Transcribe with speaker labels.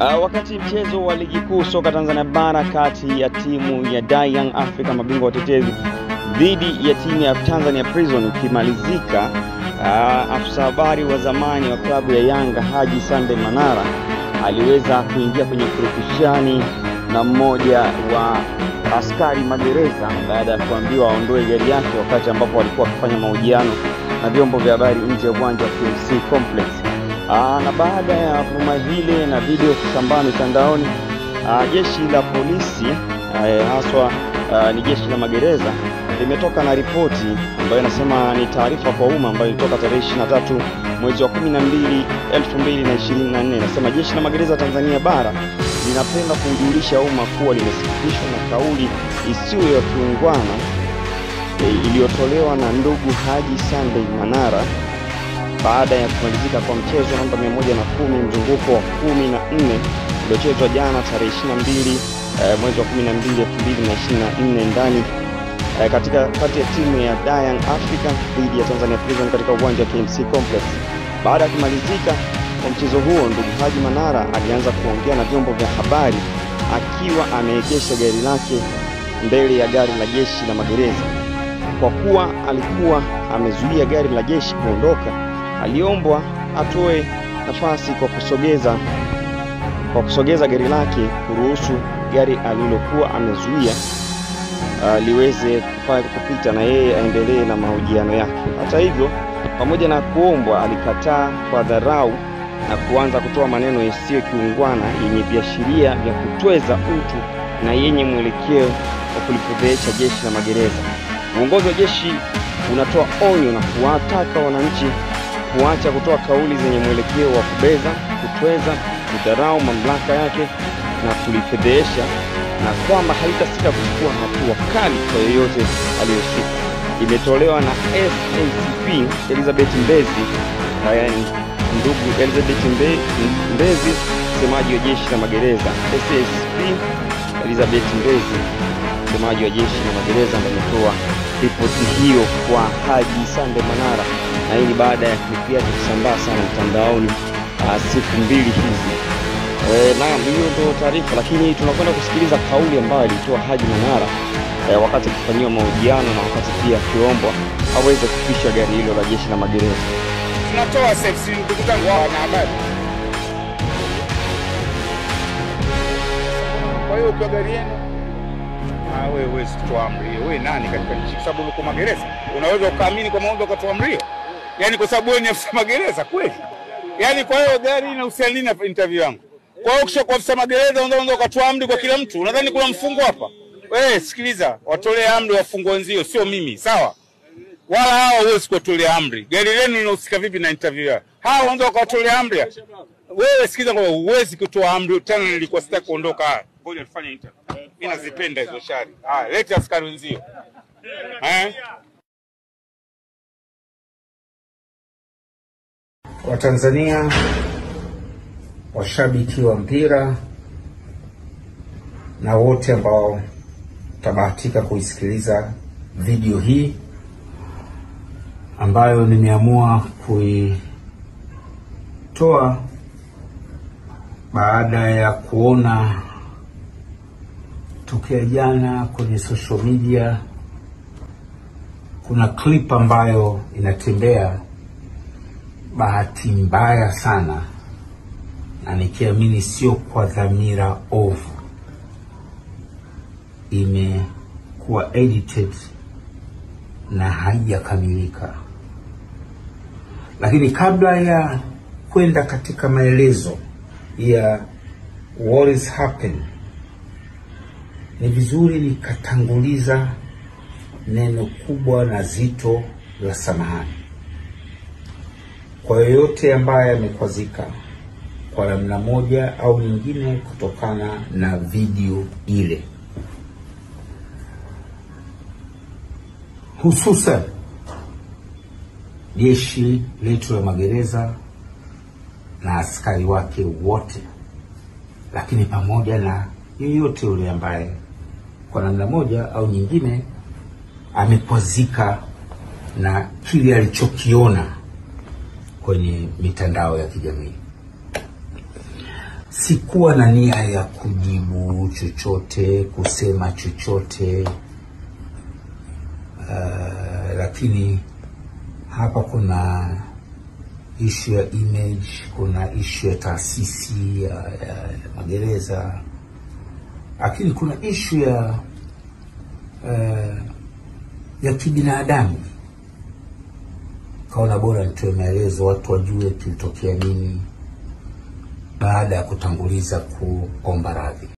Speaker 1: Wakati mchezo wa ligi kuu soka Tanzania bara kati ya timu ya Young Africa mabingwa watetezi dhidi ya timu ya Tanzania Prison ukimalizika, afisa habari wa zamani wa klabu ya Yanga Haji Sunday Manara aliweza kuingia kwenye purukushani na mmoja wa askari magereza baada ya kuambiwa aondoe gari yake wakati ambapo walikuwa wakifanya mahojiano na vyombo vya habari nje ya uwanja wa KMC Complex. Na baada ya vuma hile na video kusambaa mitandaoni, jeshi la polisi haswa ni jeshi la magereza limetoka na ripoti ambayo inasema ni taarifa kwa umma ambayo ilitoka tarehe 23 mwezi wa 12 2024. Inasema jeshi la magereza Tanzania bara linapenda kujulisha umma kuwa limesikitishwa na kauli isiyo ya kiungwana iliyotolewa na ndugu Haji Sunday Manara baada ya kumalizika kwa mchezo namba 110 mzunguko wa 14 uliochezwa jana tarehe 22 mwezi wa 12 2024 ndani kati ya timu ya Young Africa dhidi ya Tanzania Prison katika uwanja wa KMC Complex. Baada ya kumalizika kwa mchezo huo, ndugu Haji Manara alianza kuongea na vyombo vya habari akiwa ameegesha gari lake mbele ya gari la jeshi la magereza. Kwa kuwa alikuwa amezuia gari la jeshi kuondoka, aliombwa atoe nafasi kwa kusogeza gari lake kuruhusu gari alilokuwa amezuia liweze kupita na yeye aendelee na mahojiano yake. Hata hivyo, pamoja na kuombwa, alikataa kwa dharau na kuanza kutoa maneno yasiyo kiungwana yenye viashiria vya kutweza utu na yenye mwelekeo wa kulipodhesha jeshi la magereza. Uongozi wa jeshi unatoa onyo na kuwataka wananchi kuacha kutoa kauli zenye mwelekeo wa kubeza, kutweza, kudharau mamlaka yake na kulifedhesha, na kwamba haitasita kuchukua hatua kali kwa yeyote aliyehusika. Imetolewa na SACP Elizabeth Mbezi, ndugu Elizabeth Mbezi, msemaji wa jeshi la magereza. SACP Elizabeth Mbezi, msemaji wa jeshi la magereza, ametoa ripoti hiyo kwa Haji Sunday Manara, na hii ni baada ya klipu yake kusambaa sana mtandaoni siku mbili hizi. Naam, hiyo ndio taarifa, lakini tunakwenda kusikiliza kauli ambayo alitoa Haji Manara wakati akifanywa mahojiano na wakati pia akiombwa aweze kupisha gari hilo la jeshi la magereza.
Speaker 2: Tunatoa safety ndugu zangu na habari. Kwa hiyo kwa gari yenu wewe sitoa amri. Wewe nani katika nchi? Kwa sababu uko magereza unaweza ukaamini kwa maombi ukatoa amri? Yaani kwa sababu wewe ni afisa magereza kweli? Yaani kwa hiyo gari inahusiana nini na interview yangu? Kwa hiyo kisha kwa afisa magereza unaweza ukatoa amri kwa kila mtu. Unadhani kuna mfungo hapa? Wewe sikiliza, watolee amri wafungwe wenzio, sio mimi, sawa? Wala hao huwezi kutolea amri. Gari lenu linahusika vipi na interview yao? Hao wanaweza kutolea amri. Wewe sikiliza, kwa huwezi kutoa amri. Tena nilikuwa sitaki kuondoka. Ngoja tufanye interview. Mimi nazipenda hizo shari. Leta askari wenzio.
Speaker 3: Watanzania, washabiki wa mpira na wote ambao tabahatika kuisikiliza video hii ambayo nimeamua kuitoa baada ya kuona tokea jana kwenye social media kuna clip ambayo inatembea, bahati mbaya sana, na nikiamini sio kwa dhamira ovu, imekuwa edited na haijakamilika. Lakini kabla ya kwenda katika maelezo ya what is happening, ni vizuri nikatanguliza neno kubwa na zito la samahani kwa yoyote ambaye amekwazika kwa namna moja au nyingine kutokana na video ile, hususan jeshi letu la magereza na askari wake wote, lakini pamoja na yeyote yule ambaye kwa namna moja au nyingine amekwazika na kile alichokiona kwenye mitandao ya kijamii. Sikuwa na nia ya kujibu chochote, kusema chochote, lakini hapa kuna issue ya image, kuna issue ya taasisi ya magereza, lakini kuna issue ya kibinadamu. Kaona bora nitoe maelezo, watu wajue kilitokea nini baada ya kutanguliza kuomba radhi.